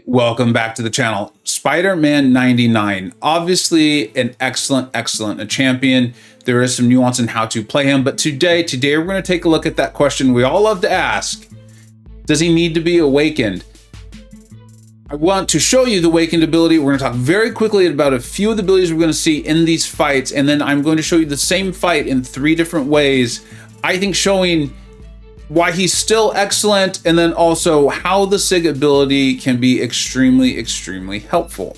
Welcome back to the channel. Spider-Man 99, obviously an excellent champion. There is some nuance in how to play him, but today we're going to take a look at that question we all love to ask. Does he need to be awakened? I want to show you the awakened ability. We're going to talk very quickly about a few of the abilities we're going to see in these fights, and then I'm going to show you the same fight in 3 different ways. I think showing why he's still excellent, and then also how the SIG ability can be extremely helpful.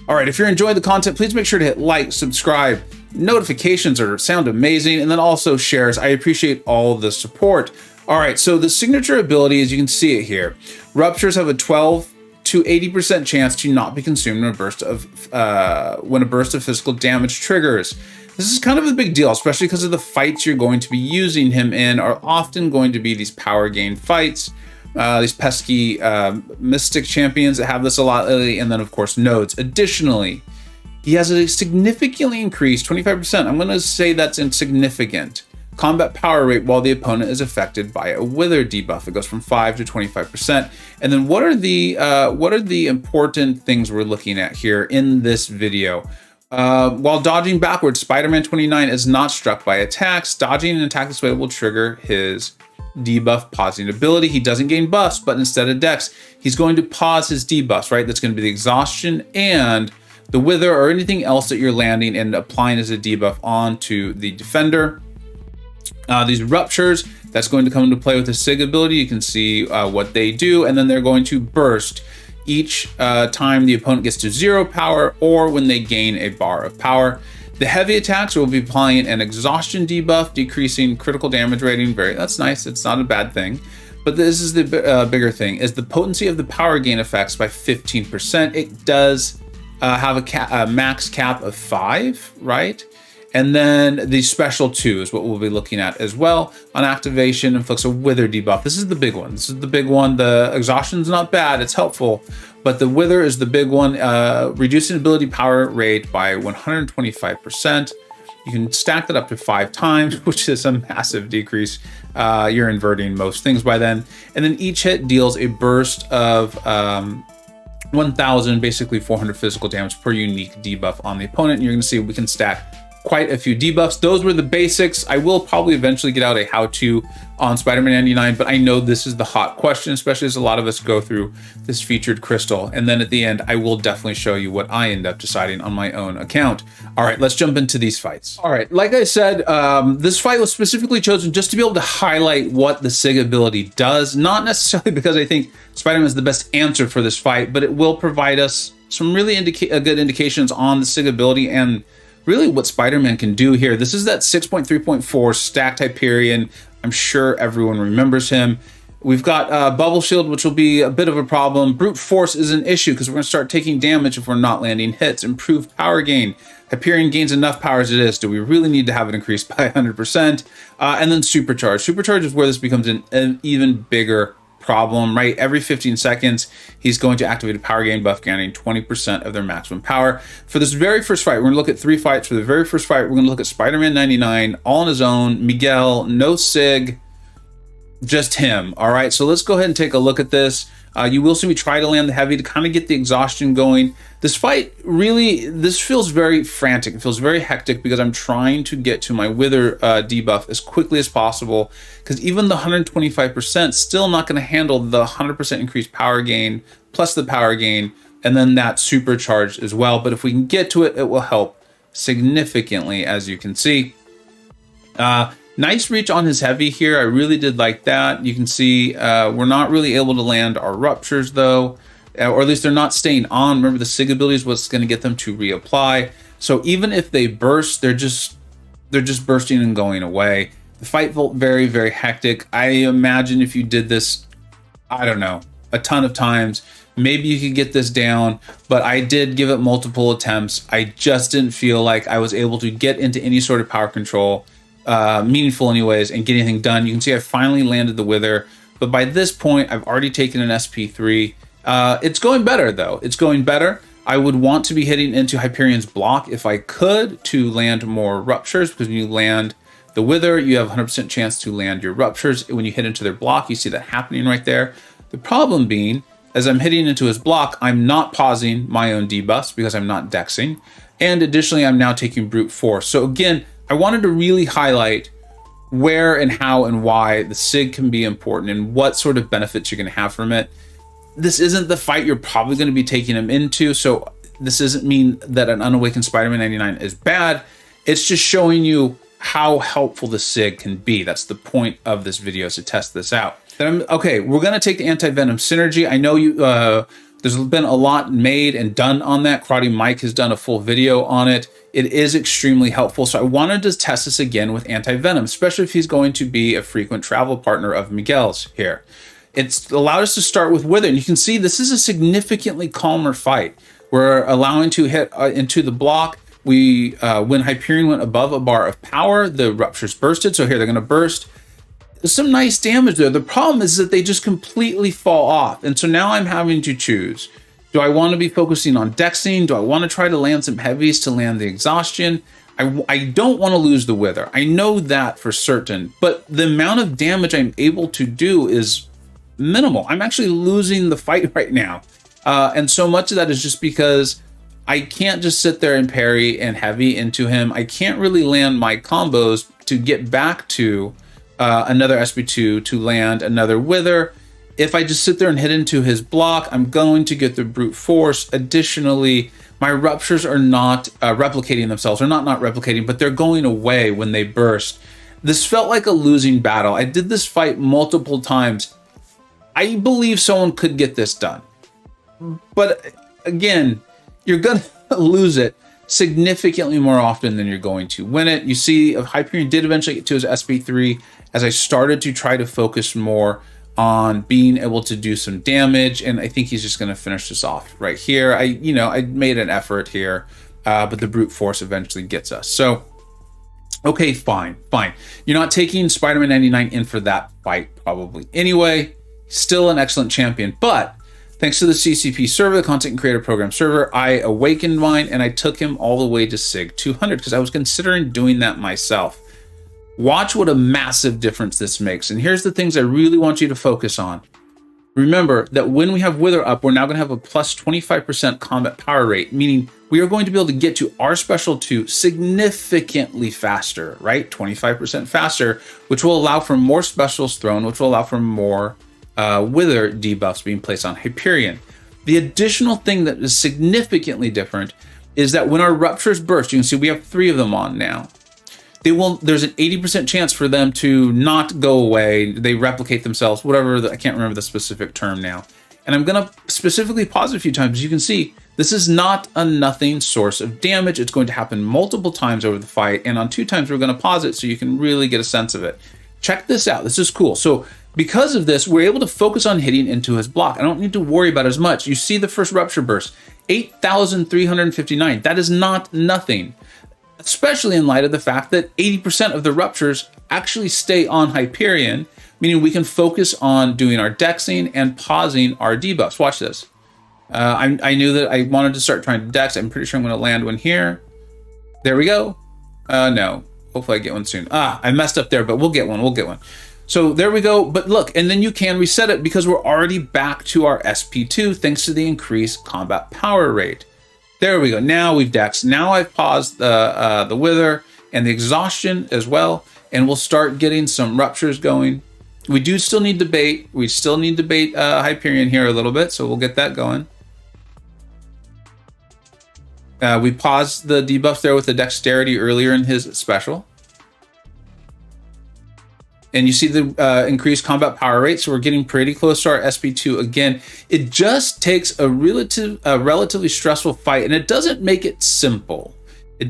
All right, if you're enjoying the content, please make sure to hit like, subscribe, notifications sound amazing, and then also shares. I appreciate all the support. All right, so the signature ability, as you can see it here, ruptures have a 12 to 80% chance to not be consumed when a burst of physical damage triggers. This is kind of a big deal, especially because of the fights you're going to be using him in are often going to be these power gain fights, these pesky mystic champions that have this a lot lately, and then of course nodes. Additionally, he has a significantly increased 25%. I'm going to say that's insignificant combat power rate while the opponent is affected by a wither debuff. It goes from 5 to 25%. And then what are the important things we're looking at here in this video? While dodging backwards, Spider-Man 29 is not struck by attacks. Dodging an attack this way will trigger his debuff pausing ability. He doesn't gain buffs, but instead of dex, he's going to pause his debuffs, right? That's going to be the exhaustion and the wither or anything else that you're landing and applying as a debuff onto the defender. These ruptures, that's going to come into play with the SIG ability. You can see what they do, and then they're going to burst each time the opponent gets to 0 power or when they gain a bar of power. The heavy attacks will be applying an exhaustion debuff, decreasing critical damage rating. That's nice. It's not a bad thing. But this is the bigger thing, is the potency of the power gain effects by 15%. It does have a max cap of 5, right? And then the special 2 is what we'll be looking at as well. On activation, inflicts a wither debuff. This is the big one. This is the big one. The exhaustion's not bad, it's helpful, but the wither is the big one, reducing ability power rate by 125%. You can stack that up to 5 times, which is a massive decrease. You're inverting most things by then. And then each hit deals a burst of 1,000, basically 400 physical damage per unique debuff on the opponent. And you're gonna see we can stack quite a few debuffs. Those were the basics. I will probably eventually get out a how-to on Spider-Man 99, but I know this is the hot question, especially as a lot of us go through this featured crystal. And then at the end, I will definitely show you what I end up deciding on my own account. All right, let's jump into these fights. All right, like I said, this fight was specifically chosen just to be able to highlight what the SIG ability does, not necessarily because I think Spider-Man is the best answer for this fight, but it will provide us some really good indications on the SIG ability and really what Spider-Man can do here. This is that 6.3.4 stacked Hyperion. I'm sure everyone remembers him. We've got Bubble Shield, which will be a bit of a problem. Brute Force is an issue because we're going to start taking damage if we're not landing hits. Improved power gain. Hyperion gains enough power as it is. Do we really need to have it increased by 100%? And then Supercharge. Supercharge is where this becomes an even bigger problem, right? Every 15 seconds, he's going to activate a power gain buff, gaining 20% of their maximum power. For this very first fight, we're going to look at 3 fights. For the very first fight, we're going to look at Spider-Man 99, all on his own, Miguel, no SIG, just him. All right, so let's go ahead and take a look at this. You will see me try to land the heavy to kind of get the exhaustion going. This fight really, this feels very frantic. It feels very hectic because I'm trying to get to my wither debuff as quickly as possible, because even the 125% still not going to handle the 100% increased power gain plus the power gain and then that supercharge as well. But if we can get to it, it will help significantly, as you can see. Nice reach on his heavy here. I really did like that. You can see we're not really able to land our ruptures though, or at least they're not staying on. Remember, the SIG ability is what's going to get them to reapply. So even if they burst, they're just bursting and going away. The fight felt very hectic. I imagine if you did this, I don't know, a ton of times, maybe you could get this down, but I did give it multiple attempts. I just didn't feel like I was able to get into any sort of power control, meaningful anyways, and get anything done. You can see I finally landed the wither, but by this point I've already taken an SP3. It's going better though. It's going better. I would want to be hitting into Hyperion's block if I could to land more ruptures, because when you land the wither, you have 100% chance to land your ruptures. When you hit into their block, you see that happening right there. The problem being as I'm hitting into his block, I'm not pausing my own debuffs because I'm not dexing. And additionally, I'm now taking brute force. So again, I wanted to really highlight where and how and why the SIG can be important and what sort of benefits you're going to have from it. This isn't the fight you're probably going to be taking him into, so this doesn't mean that an Unawakened Spider-Man 99 is bad. It's just showing you how helpful the SIG can be. That's the point of this video, is to test this out. Okay, we're going to take the Anti-Venom Synergy. I know you. There's been a lot made and done on that. Karate Mike has done a full video on it. It is extremely helpful. So I wanted to test this again with Anti-Venom, especially if he's going to be a frequent travel partner of Miguel's here. It's allowed us to start with Wither. And you can see this is a significantly calmer fight. We're allowing to hit into the block. When Hyperion went above a bar of power, the ruptures bursted. So here they're going to burst. There's some nice damage there. The problem is that they just completely fall off. And so now I'm having to choose. Do I want to be focusing on dexing? Do I want to try to land some heavies to land the exhaustion? I don't want to lose the Wither. I know that for certain. But the amount of damage I'm able to do is minimal. I'm actually losing the fight right now. And so much of that is just because I can't just sit there and parry and heavy into him. I can't really land my combos to get back to another SB2 to land another Wither. If I just sit there and hit into his block, I'm going to get the brute force. Additionally, my ruptures are not replicating themselves. They're not replicating, but they're going away when they burst. This felt like a losing battle. I did this fight multiple times. I believe someone could get this done. But again, you're going to lose it significantly more often than you're going to win it. You see, Hyperion did eventually get to his SP3 as I started to try to focus more on being able to do some damage, and I think he's just going to finish this off right here. I made an effort here, but the brute force eventually gets us. So, okay, fine. You're not taking Spider-Man 99 in for that fight probably. Anyway, still an excellent champion, but thanks to the CCP server, the Content Creator Program server, I awakened mine and I took him all the way to SIG 200 because I was considering doing that myself. Watch what a massive difference this makes. And here's the things I really want you to focus on. Remember that when we have Wither up, we're now going to have a plus 25% combat power rate, meaning we are going to be able to get to our special 2 significantly faster, right? 25% faster, which will allow for more specials thrown, which will allow for more Wither debuffs being placed on Hyperion. The additional thing that is significantly different is that when our ruptures burst, you can see we have 3 of them on now. There's an 80% chance for them to not go away. They replicate themselves, whatever, I can't remember the specific term now. And I'm gonna specifically pause it a few times. You can see this is not a nothing source of damage. It's going to happen multiple times over the fight. And on 2 times, we're gonna pause it so you can really get a sense of it. Check this out, this is cool. So because of this, we're able to focus on hitting into his block. I don't need to worry about it as much. You see the first rupture burst, 8,359. That is not nothing, especially in light of the fact that 80% of the ruptures actually stay on Hyperion, meaning we can focus on doing our dexing and pausing our debuffs. Watch this. I knew that I wanted to start trying to dex. I'm pretty sure I'm going to land one here. There we go. No, hopefully I get one soon. I messed up there, but we'll get one. So there we go. But look, and then you can reset it because we're already back to our SP2 thanks to the increased combat power rate. There we go. Now we've dexed. Now I've paused the Wither and the exhaustion as well, and we'll start getting some ruptures going. We do still need to bait. We still need to bait Hyperion here a little bit, so we'll get that going. We paused the debuffs there with the dexterity earlier in his special. And you see the increased combat power rate, so we're getting pretty close to our SP2 again. It just takes a relatively stressful fight, and it doesn't make it simple. But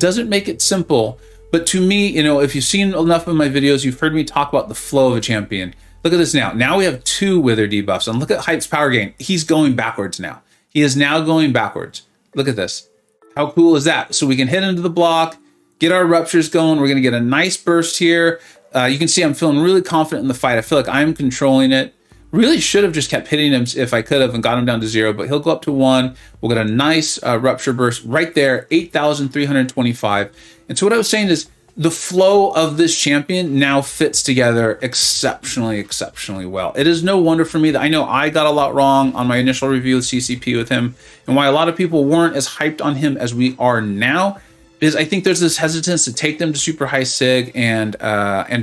to me, if you've seen enough of my videos, you've heard me talk about the flow of a champion. Look at this now. Now we have 2 Wither debuffs, and look at Hype's power gain. He's going backwards now. He is now going backwards. Look at this. How cool is that? So we can hit into the block, get our ruptures going. We're going to get a nice burst here. You can see I'm feeling really confident in the fight. I feel like I'm controlling it. Really should have just kept hitting him if I could have and got him down to 0, but he'll go up to 1. We'll get a nice rupture burst right there, 8,325. And so what I was saying is the flow of this champion now fits together exceptionally well. It is no wonder for me that I know I got a lot wrong on my initial review of CCP with him, and why a lot of people weren't as hyped on him as we are now is I think there's this hesitance to take them to super high sig and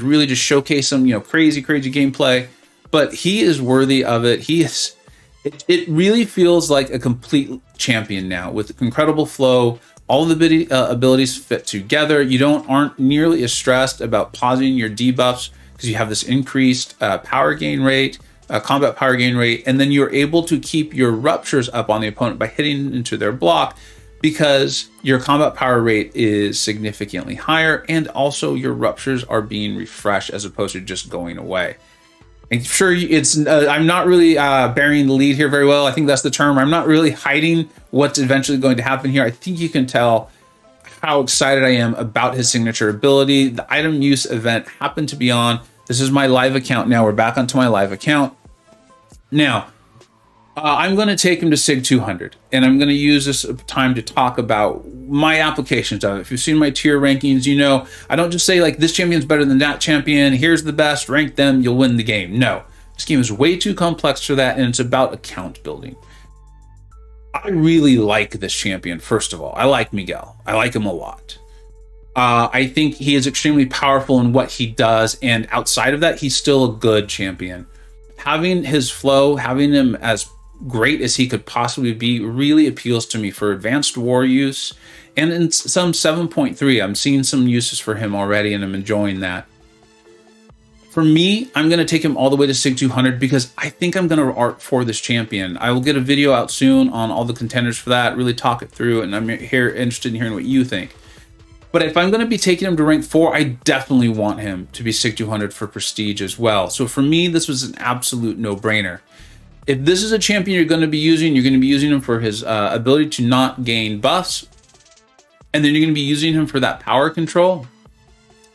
really just showcase some, you know, crazy gameplay. But he is worthy of it. He is. It really feels like a complete champion now with incredible flow. All the abilities fit together. You aren't nearly as stressed about pausing your debuffs because you have this increased power gain rate, combat power gain rate, and then you're able to keep your ruptures up on the opponent by hitting into their block because your combat power rate is significantly higher, and also your ruptures are being refreshed as opposed to just going away. I'm sure I'm not really burying the lead here very well. I think that's the term. I'm not really hiding what's eventually going to happen here. I think you can tell how excited I am about his signature ability. The item use event happened to be on. This is my live account now. We're back onto my live account. Now, I'm going to take him to SIG 200, and I'm going to use this time to talk about my applications of it. If you've seen my tier rankings, you know, I don't just say like this champion's better than that champion. Here's the best, rank them, you'll win the game. No, this game is way too complex for that, and it's about account building. I really like this champion, first of all. I like Miguel. I like him a lot. I think he is extremely powerful in what he does, and outside of that, he's still a good champion. Having his flow, having him as great as he could possibly be, really appeals to me for advanced war use. And in some 7.3, I'm seeing some uses for him already, and I'm enjoying that. For me, I'm going to take him all the way to SIG 200 because I think I'm going to art for this champion. I will get a video out soon on all the contenders for that, really talk it through, and I'm interested in hearing what you think. But if I'm going to be taking him to rank 4, I definitely want him to be SIG 200 for prestige as well. So for me, this was an absolute no-brainer. If this is a champion you're going to be using him for his ability to not gain buffs, and then you're going to be using him for that power control,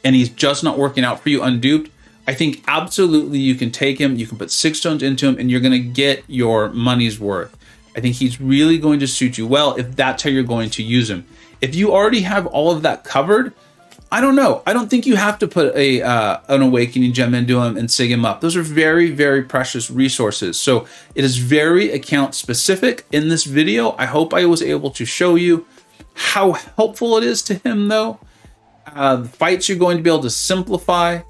and he's just not working out for you unduped, I think absolutely you can take him, you can put 6 stones into him, and you're going to get your money's worth. I think he's really going to suit you well if that's how you're going to use him. If you already have all of that covered, I don't know. I don't think you have to put an awakening gem into him and sig him up. Those are very precious resources. So it is very account specific. In this video, I hope I was able to show you how helpful it is to him though. The fights you're going to be able to simplify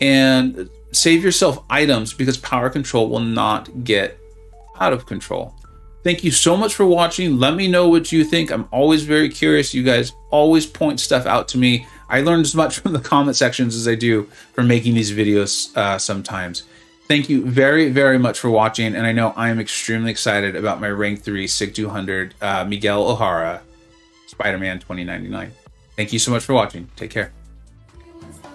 and save yourself items because power control will not get out of control. Thank you so much for watching. Let me know what you think. I'm always very curious. You guys always point stuff out to me. I learn as much from the comment sections as I do from making these videos sometimes. Thank you very much for watching. And I know I am extremely excited about my rank 3 SIG 200 Miguel O'Hara Spider-Man 2099. Thank you so much for watching. Take care.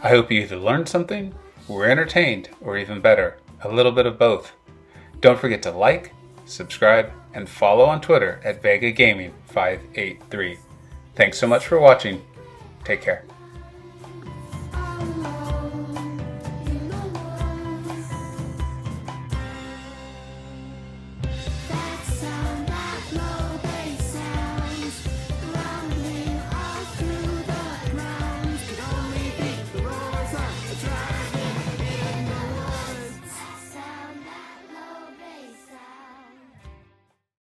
I hope you either learned something, were entertained, or even better, a little bit of both. Don't forget to like, subscribe, and follow on Twitter at VegaGaming583. Thanks so much for watching. Take care.